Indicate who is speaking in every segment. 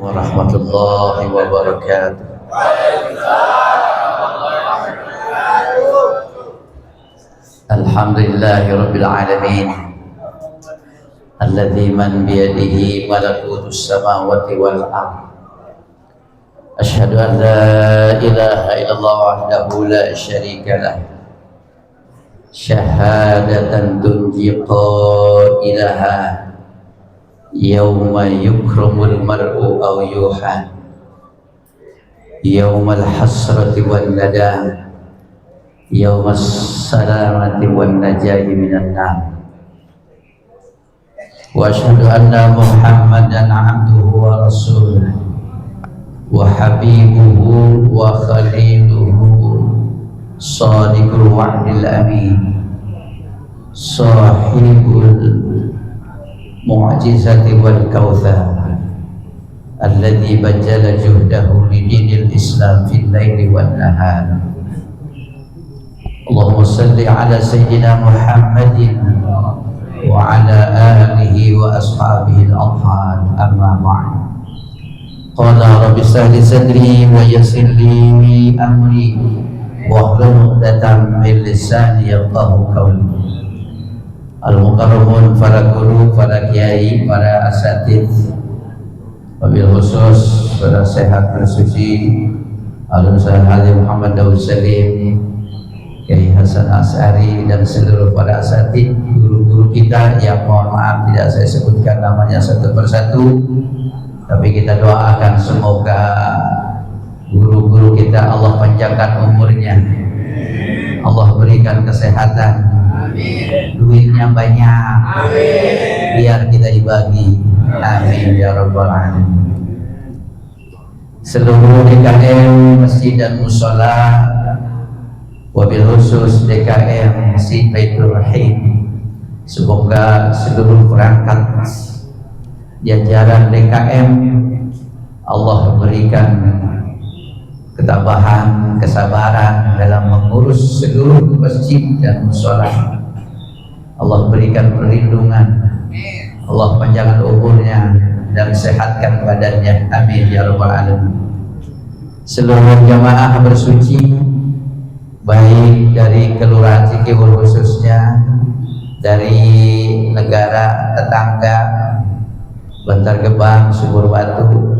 Speaker 1: warahmatullahi wabarakatuh. Alhamdulillahi rabbil alamin alladzi man biyadihi malakutus samawati wal ardh. Asyhadu an la ilaha illallah wahdahu la syarika lah, syahadatan tunji qailaha yawma yukramul mar'u aw yuhan yawmal hasrati wan nadam yawmas salamati wan najahi minan nar. Wa asyhadu anna Muhammadan abduhu wa rasuluh wa habibuhu wa khaliluhu sadiqul wa'dil amin sahibul mu'jizati wal kautsar alladzi bajjala juhdahu li dinil islam fil laili wan nahar. Allahumma salli ala sayyidina Muhammadin wa ala alihi wa ashabihi al-athhar, amma ba'd. Qala rabbi shrah li sadri wa yassir li amri wahlul 'uqdatam min lisani yafqahu qawli. Al-mukarramun, para guru, para kiai, para asatidz, wabil khusus para sehat bersuci Al-Ustaz Haji Muhammad Daud Salim, Kiai Hasan Asy'ari, dan seluruh para asatidz, guru-guru kita yang mohon maaf tidak saya sebutkan namanya satu persatu, tapi kita doakan semoga guru-guru kita Allah panjangkan umurnya, Allah berikan kesehatan, duitnya banyak, biar kita dibagi, amin ya rabbal alamin. Seluruh DKM Masjid dan Mushola, wabil khusus DKM Masjid Baitur Rahim, semoga seluruh perangkat jajaran DKM Allah berikan ketabahan, kesabaran dalam mengurus seluruh masjid dan mushola. Allah berikan perlindungan, Allah panjangkan umurnya dan sehatkan badannya, amin ya rabbal alamin. Seluruh jamaah bersuci, baik dari Kelurahan Cikiwur khususnya, dari negara tetangga Bantar Gebang, Subur Batu,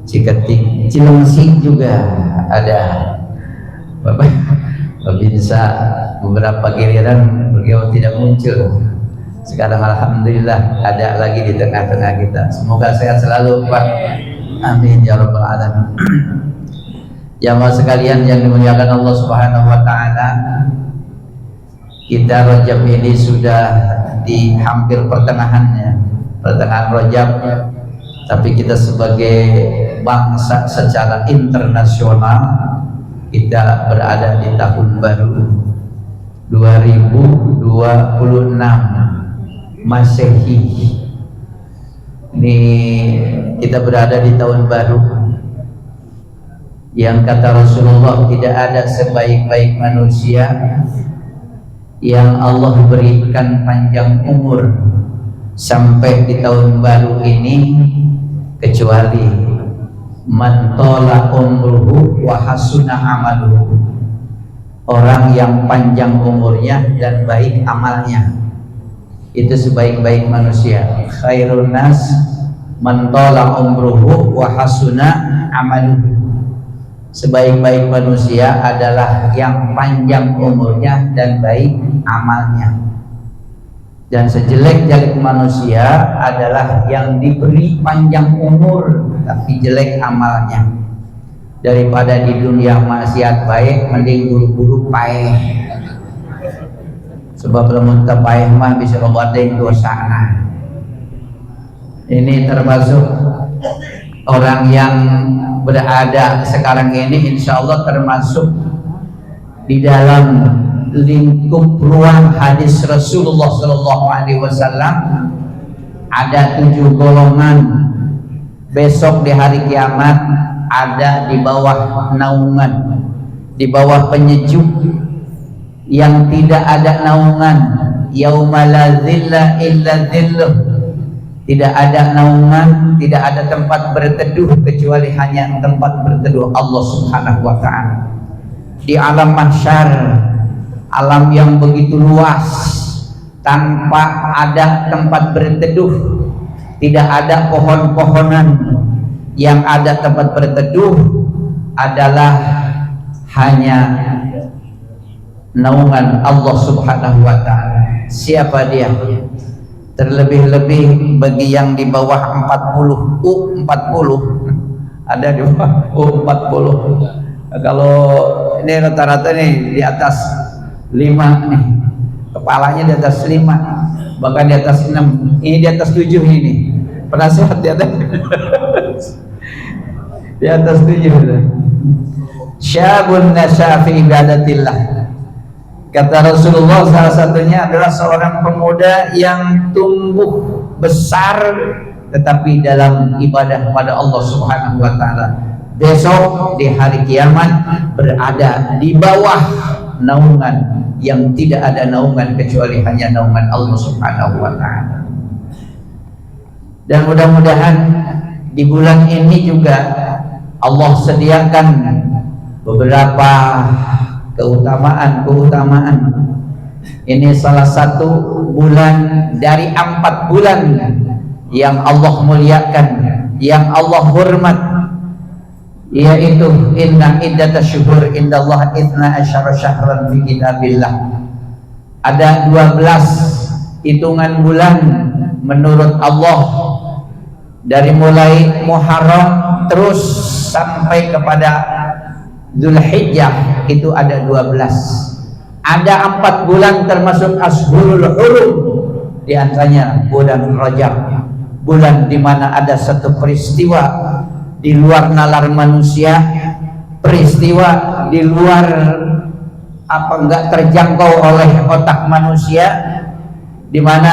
Speaker 1: Ciketing, Cilengsi juga ada. Bapak bisa beberapa giliran beliau tidak muncul. Sekarang alhamdulillah ada lagi di tengah-tengah kita. Semoga sehat selalu, Pak. Amin ya rabbal alamin. Jamaah sekalian yang dimuliakan Allah Subhanahu wa taala, kita Rajab ini sudah di hampir pertengahan Rajab, tapi kita sebagai bangsa secara internasional kita berada di tahun baru 2026 Masehi. Ini kita berada di tahun baru yang kata Rasulullah tidak ada sebaik-baik manusia yang Allah berikan panjang umur sampai di tahun baru ini kecuali man tola umruhu wa hasuna amaluhu, orang yang panjang umurnya dan baik amalnya, itu sebaik-baik manusia. Khairun nas man tola umruhu wa hasuna amaluhu, sebaik-baik manusia adalah yang panjang umurnya dan baik amalnya. Dan sejelek-jelek manusia adalah yang diberi panjang umur tapi jelek amalnya. Daripada di dunia maksiat baik, mending buru-buru paeh. Sebab lamun teu paeh mah bisa lobadeun dosana. Ini termasuk orang yang berada sekarang ini, insya Allah termasuk di dalam lingkup ruang hadis Rasulullah SAW. Ada 7 golongan besok di hari kiamat, ada di bawah naungan, di bawah penyejuk yang tidak ada naungan. Yauma la zilla illa zilluh, tidak ada naungan, tidak ada tempat berteduh kecuali hanya tempat berteduh Allah Subhanahu wa ta'ala. Di alam mahsyar, alam yang begitu luas, tanpa ada tempat berteduh, tidak ada pohon-pohonan, yang ada tempat berteduh adalah hanya naungan Allah Subhanahu wa ta'ala. Siapa dia? Terlebih-lebih bagi yang di bawah 40, U40, ada di bawah U40. Kalau ini rata-rata nih di atas 5 nih, kepalanya di atas 5, bahkan di atas 6, ini di atas 7 ini. Penasehat di atas di atas 7. Syabun nasya fi ibadatillah. Kata Rasulullah, salah satunya adalah seorang pemuda yang tumbuh besar tetapi dalam ibadah pada Allah Subhanahu wa ta'ala. Besok di hari kiamat berada di bawah naungan yang tidak ada naungan kecuali hanya naungan Allah Subhanahu wa ta'ala. Dan mudah-mudahan di bulan ini juga Allah sediakan beberapa keutamaan. Ini salah satu bulan dari 4 bulan yang Allah muliakan, yang Allah hormat, yaitu inna iddatasyuhur indallah 12 syahran fi kitabillah. Ada 12 hitungan bulan menurut Allah, dari mulai Muharram terus sampai kepada Dzulhijjah, itu ada 12. Ada 4 bulan termasuk Ashhurul Hurum, di antaranya bulan Rajab, bulan di mana ada satu peristiwa di luar nalar manusia, peristiwa di luar enggak terjangkau oleh otak manusia, di mana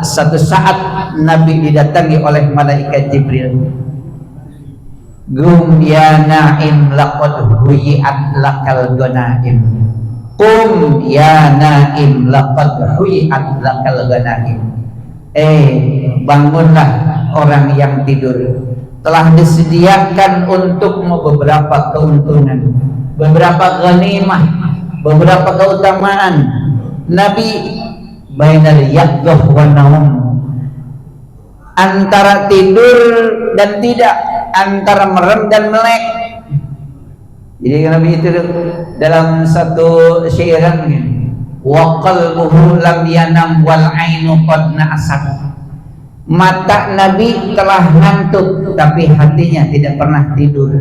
Speaker 1: satu saat Nabi didatangi oleh malaikat Jibril. Gum ya naim laqad huyiat lakal ganaim. Qum ya naim laqad huyiat lakal ganaim. Bangunlah orang yang tidur, telah disediakan untukmu beberapa keuntungan, beberapa ghanimah, beberapa keutamaan. Nabi bainal yaqdah wa naum, antara tidur dan tidak, antara merem dan melek. Jadi Nabi itu dalam satu syairan, wa qalbuhu lam yanam wal ainu qad na'asat. Mata Nabi telah ngantuk tapi hatinya tidak pernah tidur.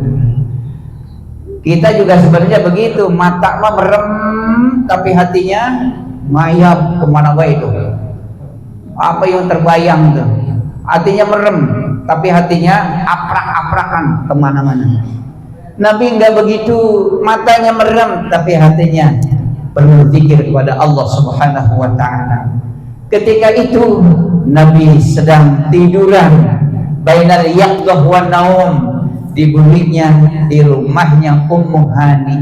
Speaker 1: Kita juga sebenarnya begitu, mata mah merem tapi hatinya mayap kemana wae itu. Apa yang terbayang tuh? Hatinya merem tapi hatinya aprak-aprakan kemana-mana. Nabi enggak begitu, matanya merem tapi hatinya penuh zikir kepada Allah Subhanahu wa ta'ala. Ketika itu Nabi sedang tiduran bainal yaqdah wa naum, di buminya, di rumahnya Ummu Hani.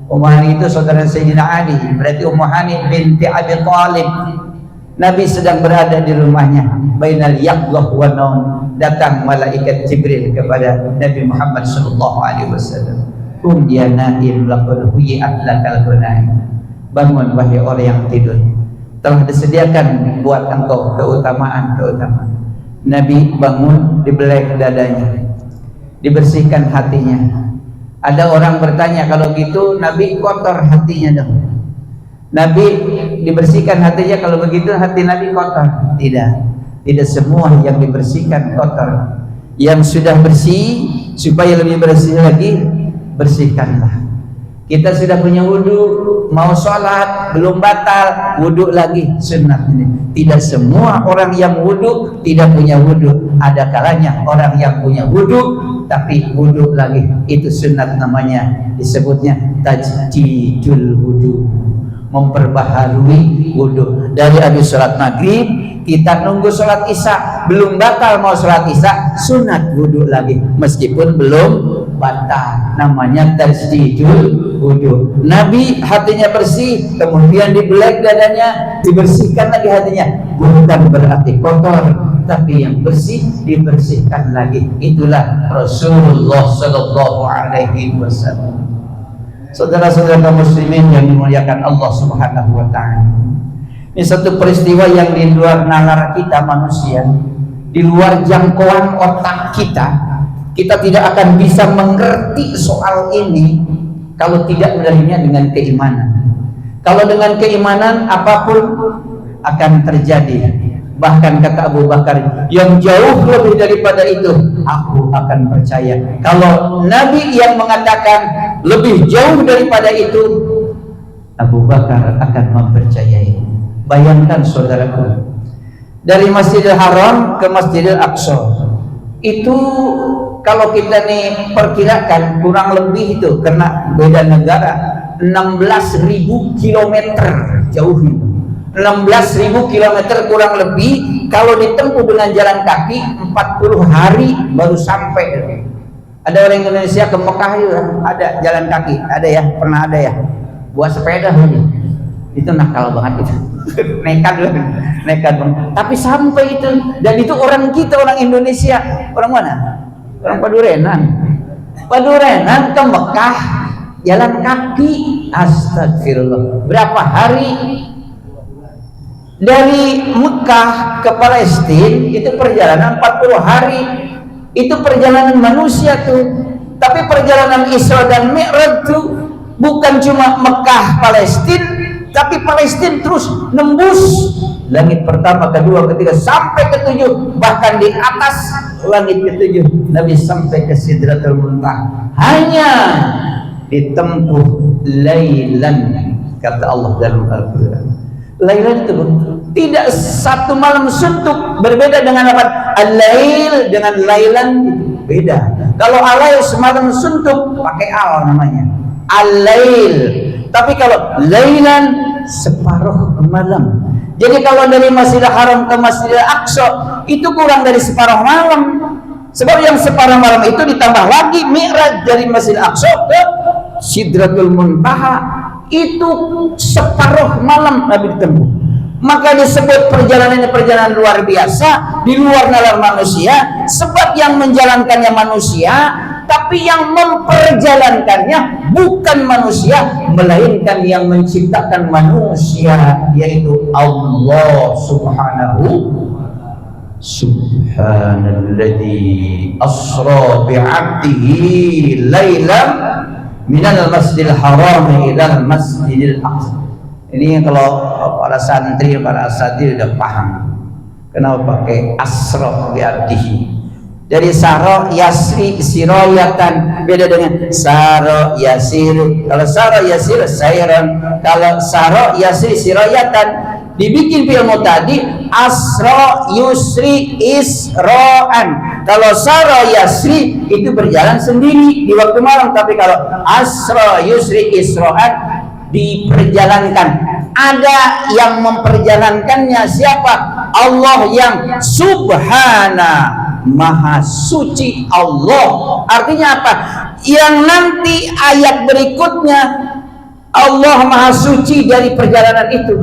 Speaker 1: Ummu Hani itu saudara Sayyidina Ali, berarti Ummu Hani binti Abi Thalib. Nabi sedang berada di rumahnya bainal yaqdah wa naum. Datang malaikat Jibril kepada Nabi Muhammad sallallahu alaihi wasallam. Ya naim laqad huyiat lakal ganaim. Bangun wahai orang yang tidur, telah disediakan buat engkau keutamaan-keutamaan. Nabi bangun, dibelek dadanya, dibersihkan hatinya. Ada orang bertanya, kalau gitu Nabi kotor hatinya dong. Nabi dibersihkan hatinya, kalau begitu hati Nabi kotor. Tidak semua yang dibersihkan kotor. Yang sudah bersih, supaya lebih bersih lagi, bersihkanlah. Kita sudah punya wudhu, mau sholat belum batal, wudhu lagi, sunnah ini. Tidak semua orang yang wudhu tidak punya wudhu. Ada kalanya orang yang punya wudhu tapi wudhu lagi, itu sunnah namanya, disebutnya tajdidul wudhu, memperbaharui wudhu. Dari habis sholat maghrib kita nunggu sholat isya, belum batal mau sholat isya, sunat wudhu lagi meskipun belum batal, namanya tajdidul wudhu. Nabi hatinya bersih, kemudian dibelek dadanya, dibersihkan lagi hatinya, bukan berarti kotor,
Speaker 2: tapi yang bersih dibersihkan lagi. Itulah Rasulullah Sallallahu Alaihi Wasallam. Saudara-saudara kaum muslimin yang dimuliakan Allah Subhanahu wa Ta'ala, ini satu peristiwa yang di luar nalar kita manusia, di luar jangkauan otak kita. Kita tidak akan bisa mengerti soal ini kalau tidak menerima dengan keimanan. Kalau dengan keimanan, apapun akan terjadi. Bahkan kata Abu Bakar, yang jauh lebih daripada itu, aku akan percaya. Kalau Nabi yang mengatakan lebih jauh daripada itu, Abu Bakar akan mempercayai. Bayangkan saudaraku, dari Masjidil Haram ke Masjidil Aqsa, itu kalau kita nih perkirakan kurang lebih itu, karena beda negara, 16.000 kilometer jauh itu. 16.000 kilometer kurang lebih. Kalau ditempuh dengan jalan kaki 40 hari baru sampai. Ada orang Indonesia ke Mekah juga, ada jalan kaki, ada ya, pernah ada ya, buat sepeda itu nakal banget itu. nekat banget. Tapi sampai itu, dan itu orang kita, orang Indonesia. Orang mana? Orang Padurenan ke Mekah jalan kaki. Astagfirullah. Berapa hari? Dari Mekah ke Palestina itu perjalanan 40 hari. Itu perjalanan manusia tuh. Tapi perjalanan Isra dan Mi'raj tuh bukan cuma Mekah Palestina, tapi Palestina terus nembus langit pertama, kedua, ketiga, sampai ke-7. Bahkan di atas langit ke-7 Nabi sampai ke Sidratul Muntaha. Hanya ditempuh lailan, kata Allah dalam Al-Quran. Lailan itu tidak satu malam suntuk. Berbeda dengan apa? Al-lail dengan lailan itu beda. Kalau al-lail semalam suntuk pakai al namanya al-lail. Tapi kalau lailan separuh malam. Jadi kalau dari Masjidil Haram ke Masjidil Aqsa itu kurang dari separuh malam. Sebab yang separuh malam itu ditambah lagi Mi'raj dari Masjidil Aqsa ke Sidratul Muntaha, itu separuh malam Nabi ditempuh. Maka disebut perjalanan luar biasa, di luar nalar manusia. Sebab yang menjalankannya manusia, tapi yang memperjalankannya bukan manusia, melainkan yang menciptakan manusia, yaitu Allah Subhanalladzi asra bi'abdihi lailan minal masjidil haram ilal masjidil aqsa. Ini kalau para santri, para asatidz udah paham kenapa pakai asra bi'abdihi. Dari saro yasri siroyatan, beda dengan saro yasir. Kalau saro yasir sayran, kalau saro yasri siroyatan. Dibikin fi'il tadi asra yusri isro'an. Kalau saro yasri itu berjalan sendiri di waktu malam, tapi kalau asra yusri isro'an diperjalankan. Ada yang memperjalankannya, siapa? Allah yang subhana, maha suci Allah. Artinya apa? Yang nanti ayat berikutnya, Allah maha suci dari perjalanan itu.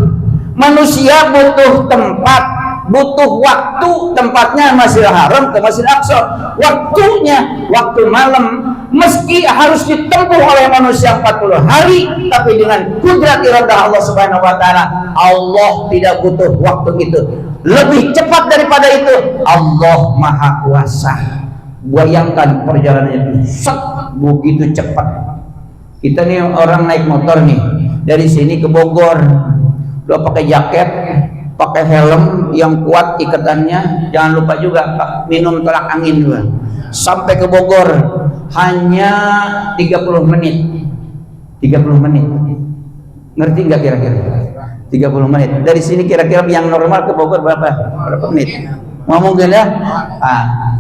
Speaker 2: Manusia butuh tempat, butuh waktu. Tempatnya Masjidil Haram ke Masjidil Aqsa. Waktunya waktu malam, meski harus ditempuh oleh manusia 40 hari, tapi dengan kudrat iradah Allah Subhanahu wa Ta'ala, Allah tidak butuh waktu itu. Lebih cepat daripada itu, Allah maha kuasa. Bayangkan perjalanannya itu begitu cepat. Kita nih orang naik motor nih, dari sini ke Bogor, udah pakai jaket, pakai helm yang kuat ikatannya, jangan lupa juga minum tolak angin juga. Sampai ke Bogor hanya 30 menit. 30 menit. Ngerti nggak kira-kira? 30 menit. Dari sini kira-kira yang normal ke Bogor berapa menit? Ngomong gak ya?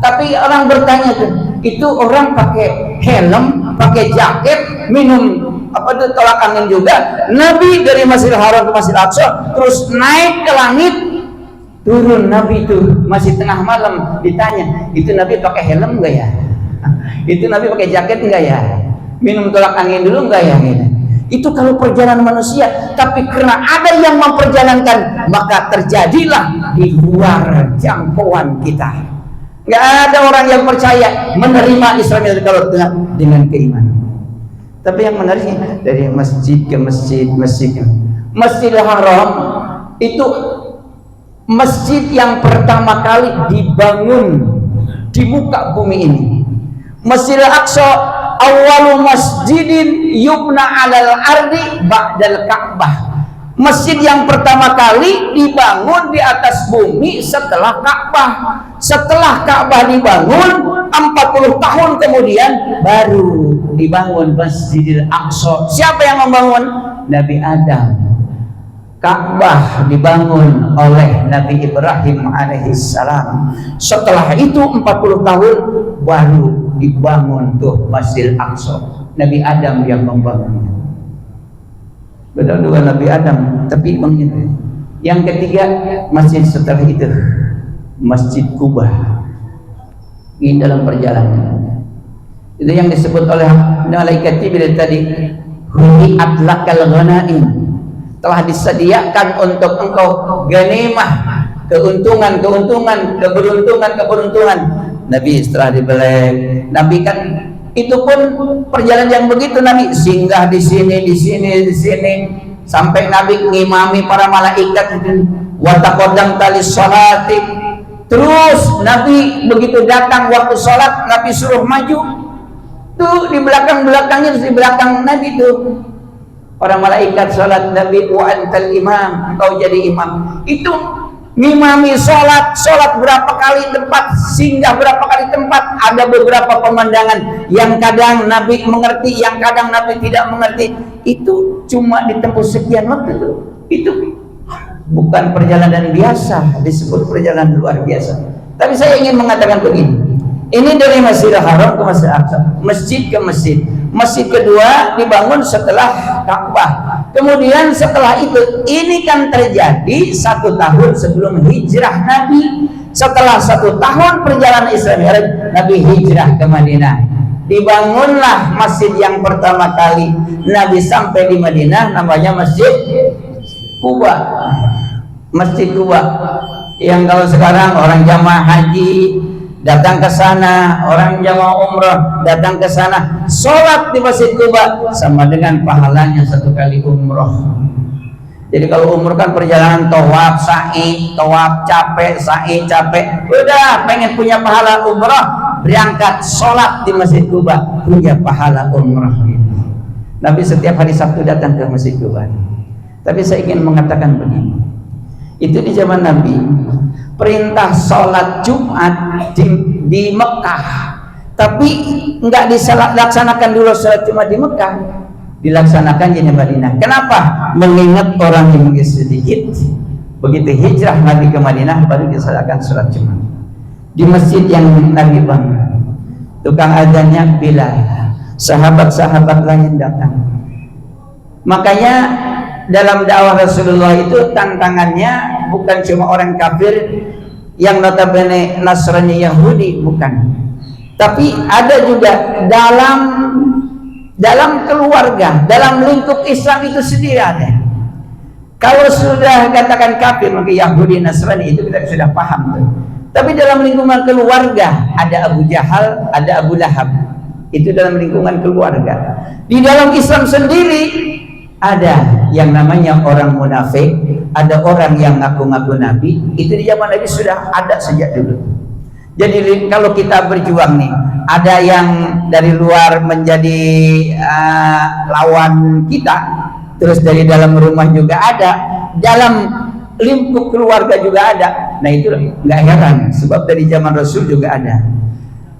Speaker 2: Tapi orang bertanya tuh, itu orang pakai helm, pakai jaket, minum tolak angin juga. Nabi dari Masjidil Haram ke Masjidil Aqsa terus naik ke langit, turun. Nabi itu masih tengah malam, ditanya, itu Nabi pakai helm enggak ya? Itu Nabi pakai jaket enggak ya? Minum tolak angin dulu enggak ya? Itu kalau perjalanan manusia. Tapi karena ada yang memperjalankan, maka terjadilah di luar jangkauan kita. Nggak ada orang yang percaya menerima Islam itu kalau dengan keimanan. Tapi yang menariknya dari masjid ke masjid, Masjidil Haram itu masjid yang pertama kali dibangun di muka bumi ini. Masjidil Aqsa awwalu masjidin yubna 'alal ardi ba'dal Ka'bah. Masjid yang pertama kali dibangun di atas bumi setelah Ka'bah. Setelah Ka'bah dibangun 40 tahun kemudian baru dibangun Masjidil Aqsa. Siapa yang membangun? Nabi Adam. Ka'bah dibangun oleh Nabi Ibrahim alaihissalam. Setelah itu 40 tahun baru dibangun tuh Masjidil Aqsa. Nabi Adam yang membangunnya. Kedua Nabi Adam, tapi yang ketiga masjid setelah itu Masjid Kuba. Ini dalam perjalanan. Itu yang disebut oleh malaikat Jibril tadi, hudiat lakal ghanaim, telah disediakan untuk engkau ganimah, keberuntungan. Nabi setelah dibelek, Nabi kan itu pun perjalanan yang begitu, Nabi singgah di sini sampai Nabi ngimami para malaikat itu wa taqaddam tali sholati. Terus Nabi begitu datang waktu sholat, Nabi suruh maju tuh di belakangnya, di belakang Nabi tuh para malaikat sholat, Nabi wa antal imam, engkau jadi imam. Itu ngimami sholat berapa kali tempat, singgah berapa kali tempat. Ada beberapa pemandangan yang kadang Nabi mengerti, yang kadang Nabi tidak mengerti. Itu cuma ditempuh sekian waktu. Itu bukan perjalanan biasa, disebut perjalanan luar biasa. Tapi saya ingin mengatakan begini, ini dari Masjidil Haram ke Masjidil Aqsa, masjid ke masjid. Masjid kedua dibangun setelah Ka'bah. Kemudian setelah itu, ini kan terjadi 1 tahun sebelum hijrah Nabi. Setelah 1 tahun perjalanan Islam, Nabi hijrah ke Madinah. Dibangunlah masjid yang pertama kali Nabi sampai di Madinah, namanya Masjid Kuba. Masjid Kuba yang kalau sekarang orang jamaah haji datang ke sana, orang jamaah umrah datang ke sana, sholat di Masjid Kuba sama dengan pahalanya 1 kali umrah. Jadi kalau umrah kan perjalanan tawaf, sa'i, tawaf capek, sa'i capek, udah pengen punya pahala umrah, berangkat sholat di Masjid Kuba, punya pahala umrah. Nabi setiap hari Sabtu datang ke Masjid Kuba. Tapi saya ingin mengatakan begini, itu di zaman Nabi perintah sholat Jumat di Mekah, tapi nggak dilaksanakan dulu sholat Jumat di Mekah, dilaksanakan di Madinah. Kenapa? Mengingat orang yang sedikit. Begitu hijrah Nabi ke Madinah baru dilaksanakan sholat Jumat di masjid yang Nabi bangun. Tukang adzannya Bilal, sahabat-sahabat lain datang. Makanya dalam dakwah Rasulullah itu tantangannya bukan cuma orang kafir yang notabene Nasrani Yahudi, bukan, tapi ada juga dalam keluarga, dalam lingkup Islam itu sendiri ada. Kalau sudah katakan kafir, maka Yahudi Nasrani itu kita sudah paham tuh. Tapi dalam lingkungan keluarga ada Abu Jahal, ada Abu Lahab, itu dalam lingkungan keluarga. Di dalam Islam sendiri ada yang namanya orang munafik, ada orang yang ngaku-ngaku Nabi. Itu di zaman Nabi sudah ada sejak dulu. Jadi kalau kita berjuang nih, ada yang dari luar menjadi lawan kita, terus dari dalam rumah juga ada, dalam lingkup keluarga juga ada. Nah itu nggak heran, sebab dari zaman Rasul juga ada.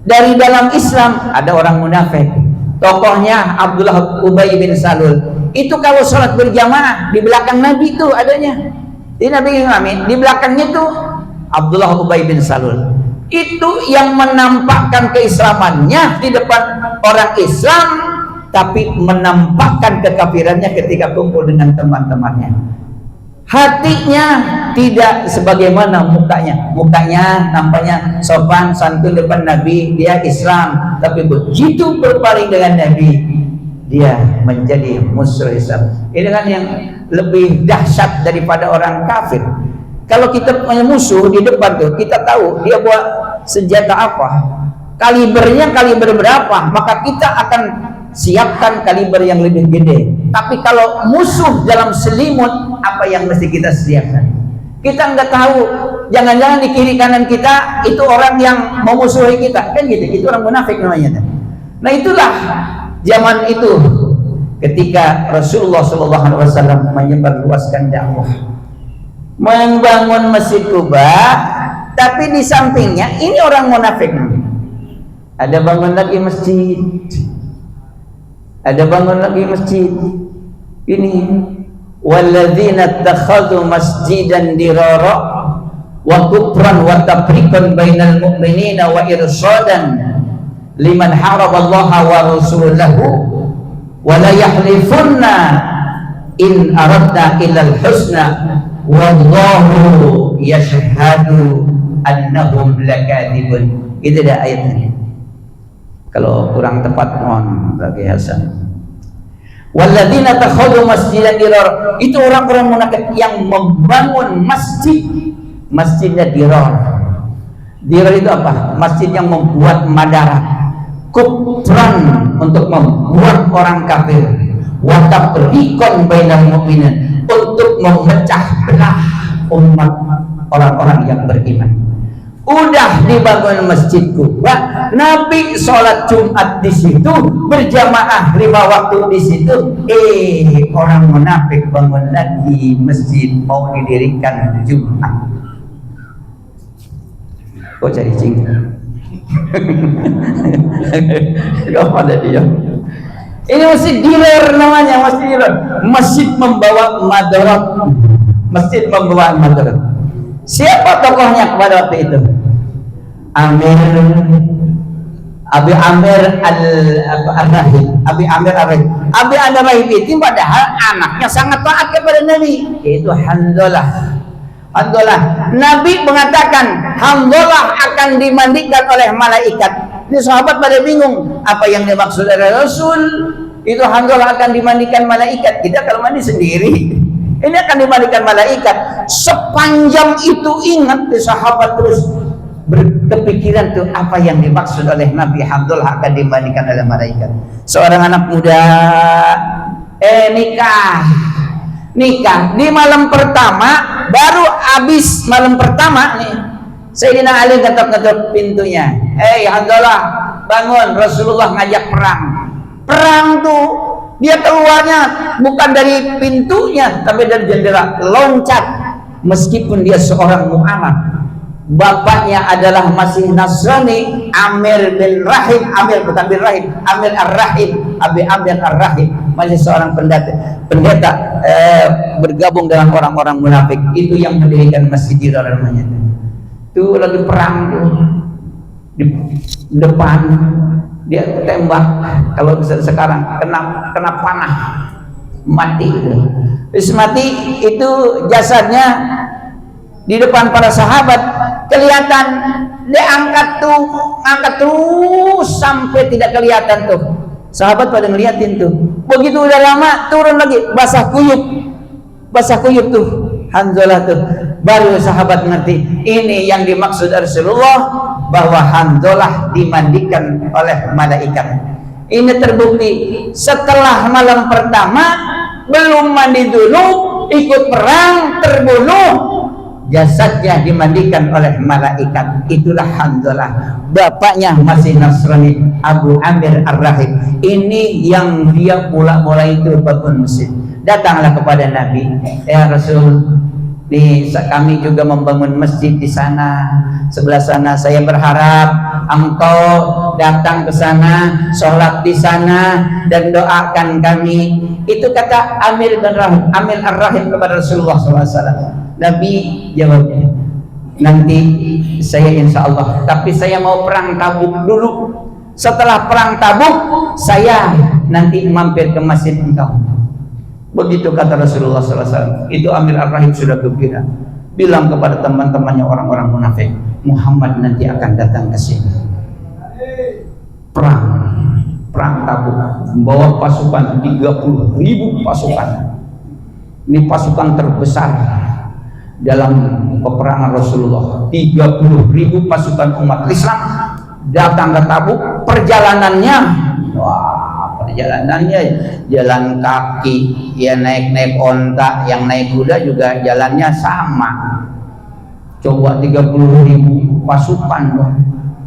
Speaker 2: Dari dalam Islam ada orang munafik. Tokohnya Abdullah Ubay bin Salul. Itu kalau sholat berjamaah di belakang Nabi itu adanya. Di Nabi Muhammad di belakangnya itu Abdullah Ubay bin Salul. Itu yang menampakkan keislamannya di depan orang Islam, tapi menampakkan kekafirannya ketika kumpul dengan teman-temannya. Hatinya tidak sebagaimana mukanya. Mukanya nampaknya sopan santun depan Nabi, dia Islam, tapi begitu berpaling dengan Nabi, dia menjadi musuh Islam. Ini kan yang lebih dahsyat daripada orang kafir. Kalau kita punya musuh di depan tuh, kita tahu dia bawa senjata apa, kalibernya kaliber berapa, maka kita akan siapkan kaliber yang lebih gede. Tapi kalau musuh dalam selimut, apa yang mesti kita siapkan? Kita nggak tahu, jangan-jangan di kiri kanan kita itu orang yang memusuhi kita, kan gitu, itu orang munafik namanya. Nah itulah zaman itu ketika Rasulullah SAW menyebarluaskan dakwah, membangun Masjid Kuba, tapi di sampingnya ini orang munafik. Ada bangun lagi masjid, ada bangun lagi masjid. Ini walladzina takhadhu masjidan dirara wa kufran wa tafriqan bainal mu'minina wa irsadan liman haraballaha wa rasulahu wa la yahlifunna in aradna illal husna wallahu yashhadu annahum lakadzibun. Itu dah ayatnya. Kalau kurang tepat mohon bagi Hasan. Walladzina takhadhu masjidan dirar, itu orang-orang munafik yang membangun masjid, masjidnya dirar. Dirar itu apa? Masjid yang membuat madarat, kufran untuk membuat orang kafir, wa tafriqan bainal mu'minin, untuk memecah belah umat orang-orang yang beriman. Udah dibangun Masjid Kuba, Nabi sholat Jumat di situ, berjamaah 5 waktu di situ. Orang munafik bangun lagi masjid, mau didirikan Jumat. Kok cari cing? Gak ada dia. Ini masjid diler namanya, masjid diler. Masjid membawa madarat. Masjid membawa madarat. Siapa tokohnya pada waktu itu? Abi Amir al-Rahib. Abi Amir al-Rahib. Abi Amir al-Rahib itu padahal anaknya sangat taat kepada Nabi, yaitu Hanzalah. Hanzalah. Nabi mengatakan Hanzalah akan dimandikan oleh malaikat. Ini sahabat pada bingung, apa yang dimaksud oleh Rasul? Itu Hanzalah akan dimandikan malaikat. Kita kalau mandi sendiri, ini akan dimandikan malaikat. Sepanjang itu ingat di sahabat terus berkepikiran tuh apa yang dimaksud oleh Nabi. Hanzalah akan dimandikan oleh malaikat. Seorang anak muda nikah di malam pertama, baru habis malam pertama nih, Sayyidina Ali ketok-ketok pintunya. Hanzalah, bangun, Rasulullah ngajak perang. Perang tuh dia keluarnya bukan dari pintunya, tapi dari jendela, loncat. Meskipun dia seorang mu'alaf, bapaknya adalah masih Nasrani, Amir bin Rahim, Amir bukan bin Rahim, Amir ar-Rahim, Abi Amir ar-Rahim, masih seorang pendeta bergabung dengan orang-orang munafik. Itu yang mendirikan Masjid Dirar namanya. Itu lagi perang tuh di depan, dia tembak, kalau sekarang kena panah, mati. Terus mati itu jasadnya di depan para sahabat, kelihatan dia angkat terus sampai tidak kelihatan tuh. Sahabat pada ngeliatin tuh. Begitu udah lama turun lagi, basah kuyup tuh Hanzalah tuh. Baru sahabat ngerti, ini yang dimaksud Rasulullah, bahwa Hanzalah dimandikan oleh malaikat. Ini terbukti setelah malam pertama, belum mandi dulu, ikut perang, terbunuh, jasadnya dimandikan oleh malaikat. Itulah Hanzalah. Bapaknya masih Nasrani, Abu Amir ar-Rahib. Ini yang dia mula-mula itu bangun masjid. Datanglah kepada Nabi, ya Rasul, nih kami juga membangun masjid di sana, sebelah sana. Saya berharap engkau datang ke sana, sholat di sana, dan doakan kami. Itu kata Amir bin Rahim, Amir ar-Rahim kepada Rasulullah SAW. Nabi jawabnya, nanti saya insya Allah, tapi saya mau perang Tabuk dulu. Setelah perang Tabuk, saya nanti mampir ke masjid engkau. Begitu kata Rasulullah SAW. Itu Amir ar-Rahim sudah gembira, bilang kepada teman-temannya orang-orang munafik, Muhammad nanti akan datang ke sini. Perang perang Tabuk, membawa pasukan 30.000 pasukan. Ini pasukan terbesar dalam peperangan Rasulullah. 30.000 pasukan umat Islam datang ke Tabuk. Perjalanannya, wah, perjalanannya jalan kaki, ya naik onta, yang naik kuda juga jalannya sama. Coba 30.000 pasukan,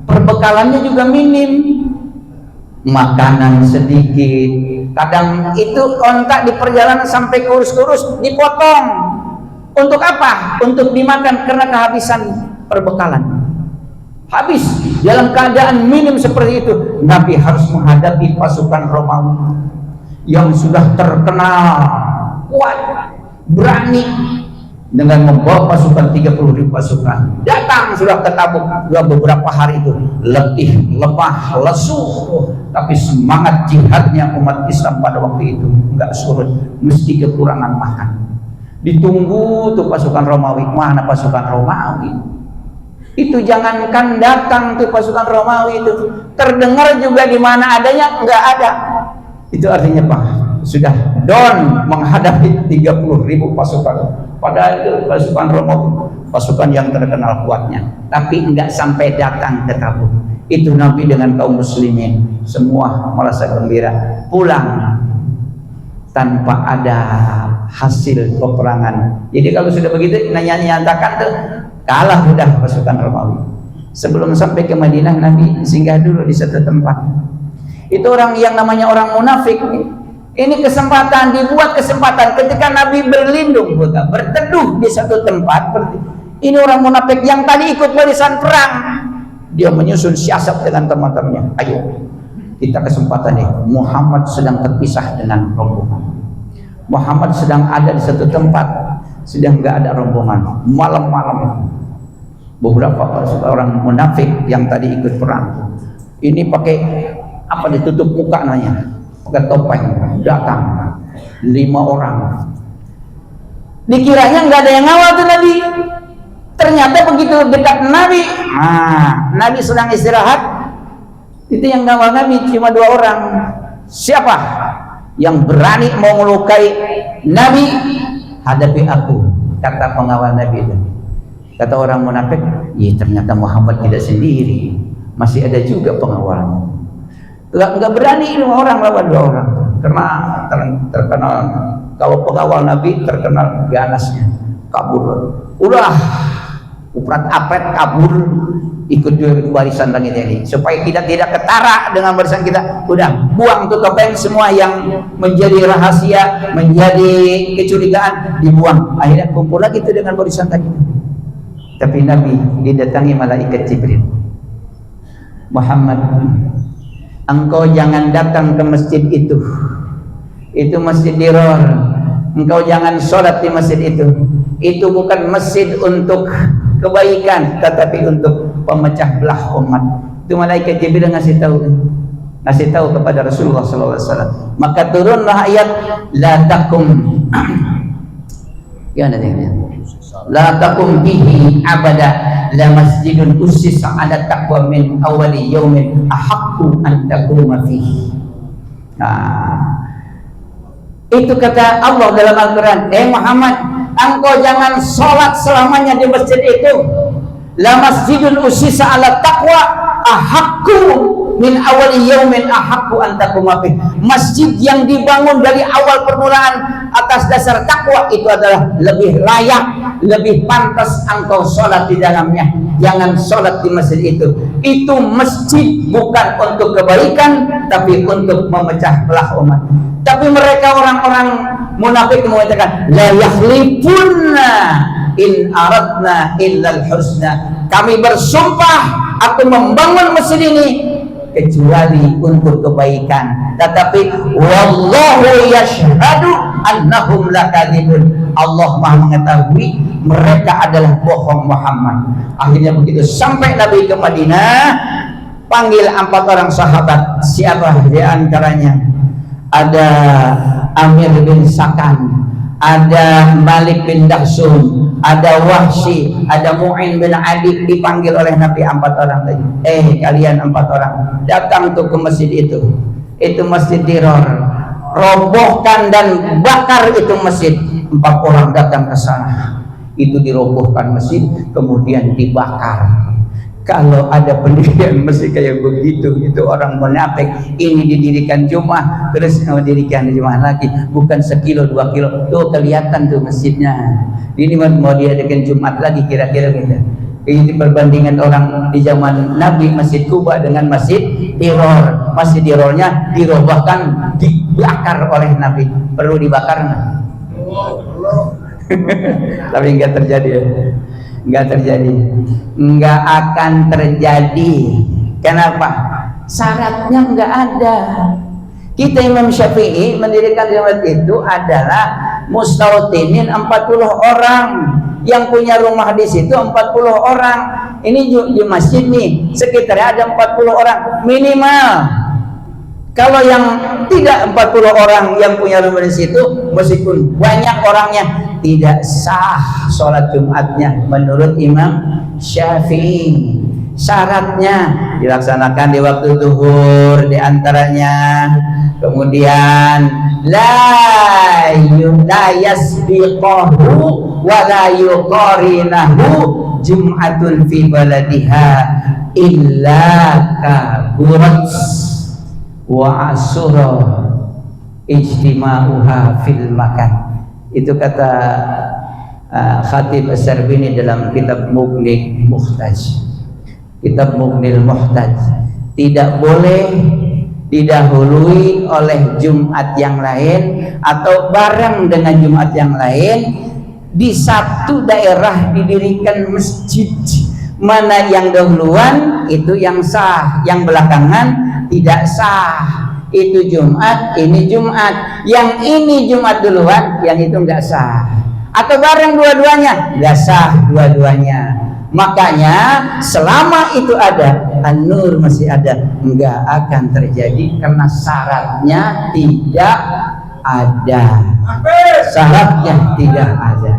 Speaker 2: perbekalannya juga minim, makanan sedikit. Kadang itu onta di perjalanan sampai kurus-kurus dipotong. Untuk apa? Untuk dimakan karena kehabisan perbekalan. Habis dalam keadaan minim seperti itu, Nabi harus menghadapi pasukan Romawi yang sudah terkenal kuat, berani, dengan membawa pasukan 30.000 pasukan. Datang sudah ke Tabuk, sudah beberapa hari itu letih, lemah, lesu, tapi semangat jihadnya umat Islam pada waktu itu enggak surut, mesti kekurangan makan. Ditunggu tuh pasukan Romawi. Mana pasukan Romawi? Itu jangankan datang tuh pasukan Romawi itu, terdengar juga di mana adanya enggak ada. Itu artinya Pak, sudah down menghadapi 30.000 pasukan. Padahal itu pasukan Romawi, pasukan yang terkenal kuatnya, tapi enggak sampai datang ke Tabuk. Itu Nabi dengan kaum muslimin semua merasa gembira, pulang tanpa ada hasil peperangan. Jadi kalau sudah begitu nyatakan tuh kalah sudah pasukan Romawi. Sebelum sampai ke Madinah, Nabi singgah dulu di satu tempat. Itu orang yang namanya orang munafik. Ini kesempatan, dibuat kesempatan ketika Nabi berlindung, berteduh di satu tempat. Ini orang munafik yang tadi ikut barisan perang, dia menyusun siasat dengan teman-temannya. Ayo, kita kesempatan nih. Muhammad sedang terpisah dengan rombongan. Muhammad sedang ada di satu tempat, sedang nggak ada rombongan. Malam-malam, beberapa orang munafik yang tadi ikut perang, ini pakai apa, ditutup muka nanya, pakai topeng, datang 5 orang. Dikiranya nggak ada yang ngawal tuh Nabi. Ternyata begitu dekat Nabi, Nabi sedang istirahat. Itu yang ngawal Nabi cuma 2 orang. Siapa yang berani mau melukai Nabi? Hadapi aku, kata pengawal Nabi itu. Kata orang munafik, ya ternyata Muhammad tidak sendiri, masih ada juga pengawalnya. Enggak berani 2 orang lawan 2 orang, karena terkenal kalau pengawal Nabi terkenal ganasnya, kabur. Udah uprat-apret kabur, ikut barisan langit ini supaya kita tidak ketara dengan barisan kita. Udah buang tuh topeng, semua yang menjadi rahasia, menjadi kecurigaan dibuang. Akhirnya kumpul lagi tuh dengan barisan tadi. Tapi Nabi didatangi malaikat Jibril. Muhammad, engkau jangan datang ke masjid itu masjid Dirar. Engkau jangan sholat di masjid itu bukan masjid untuk kebaikan, tetapi untuk pemecah belah umat. Itu malaikat Jibril ngasih tahu kepada Rasulullah SAW. Maka turunlah ayat la takum la takum bihi abada la masjidun ussisa ala taqwa min awali yaumin ahaqqu an taquma fihi. Itu kata Allah dalam Al-Quran, Muhammad, engkau jangan sholat selamanya di masjid itu. La masjidun ussisa ala taqwa ahaqqu min awali yaumin ahaqqu an taquma fihi. Masjid yang dibangun dari awal permulaan atas dasar takwa itu adalah lebih layak, lebih pantas engkau sholat di dalamnya. Jangan sholat di masjid itu. Itu masjid bukan untuk kebaikan, tapi untuk memecah belah umat. Tapi mereka orang-orang munafik mengatakan la yakhlifunna in aradna illal husna. Kami bersumpah aku membangun masjid ini kecuali untuk kebaikan, tetapi wallahu yashhadu annahum lakadzibun. Allah Maha mengetahui mereka adalah bohong Muhammad. Akhirnya begitu sampai Nabi ke Madinah, panggil 4 orang sahabat. Siapa di antaranya? Ada Amir bin Sakan, ada Malik bin Dakhsum, ada Wahsy, ada Mu'in bin Adi. Dipanggil oleh Nabi 4 orang tadi. Kalian 4 orang datang tuh ke masjid itu. itu masjid diror, robohkan dan bakar itu masjid. 4 orang datang ke sana, itu dirobohkan masjid, kemudian dibakar. Kalau ada pendirian masjid kayak begitu, itu orang munafik. Ini didirikan Jumat, terus didirikan Jumat lagi, bukan 1 kilo 2 kilo, tuh kelihatan tuh masjidnya. Ini mau diadakan Jumat lagi kira-kira gitu. Ini perbandingan orang di zaman Nabi Masjid Kuba dengan Masjid Diror. Masjid Dirornya dirobohkan, dibakar oleh Nabi. Perlu dibakar nggak? Tapi nggak terjadi ya. Nggak terjadi, nggak akan terjadi. Kenapa? Syaratnya nggak ada. Kita Imam Syafi'i mendirikan jamaat itu adalah mustautinin 40 orang, yang punya rumah di situ 40 orang. Ini di masjid nih sekitarnya ada 40 orang minimal. Kalau yang tidak 40 orang yang punya rumah di situ, meskipun banyak orangnya, tidak sah sholat Jumatnya menurut Imam Syafi'i. Syaratnya dilaksanakan di waktu zuhur diantaranya, kemudian la yasbiqahu wa la yuqarinahu jum'atun fi baladiha illa kaburat wa asura ijtima'uha fil makan. Itu kata Khatib As-Sarbini dalam kitab Mughnil Muhtaj. Kitab Mughnil Muhtaj, tidak boleh didahului oleh Jumat yang lain atau bareng dengan Jumat yang lain. Di satu daerah didirikan masjid, mana yang dahuluan itu yang sah, yang belakangan tidak sah. Itu Jumat, ini Jumat, yang ini Jumat duluan, yang itu enggak sah. Atau bareng dua-duanya, enggak sah dua-duanya. Makanya selama itu ada, An-Nur masih ada, enggak akan terjadi karena syaratnya tidak ada. Syaratnya tidak ada,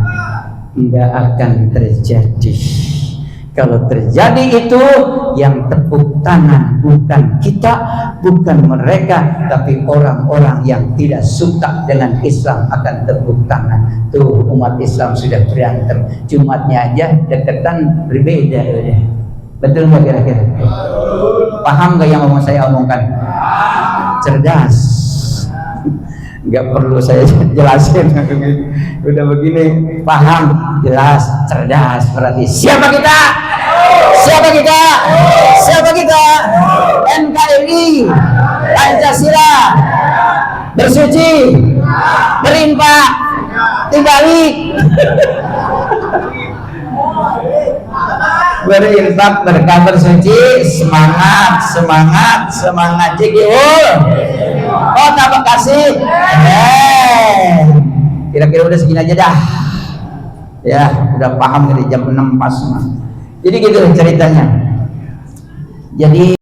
Speaker 2: enggak akan terjadi. Kalau terjadi itu, yang tepuk tangan bukan kita, bukan mereka, tapi orang-orang yang tidak suka dengan Islam akan tepuk tangan. Tuh umat Islam sudah berantem, Jumatnya aja deketan berbeda. Betul nggak kira-kira? Paham nggak yang saya omongkan? Cerdas. Nggak perlu saya jelasin. Udah begini paham, jelas, cerdas. Berarti siapa kita? Siapa kita? Siapa kita? NKRI, Pancasila, bersuci, berinfak, dibalik, berinfak, berkabar suci, semangat, semangat, semangat, cikihul. Oh, terima kasih. Kira-kira udah segini aja dah. Ya, udah paham dari jam 6 pas. Jadi gitu ceritanya. Jadi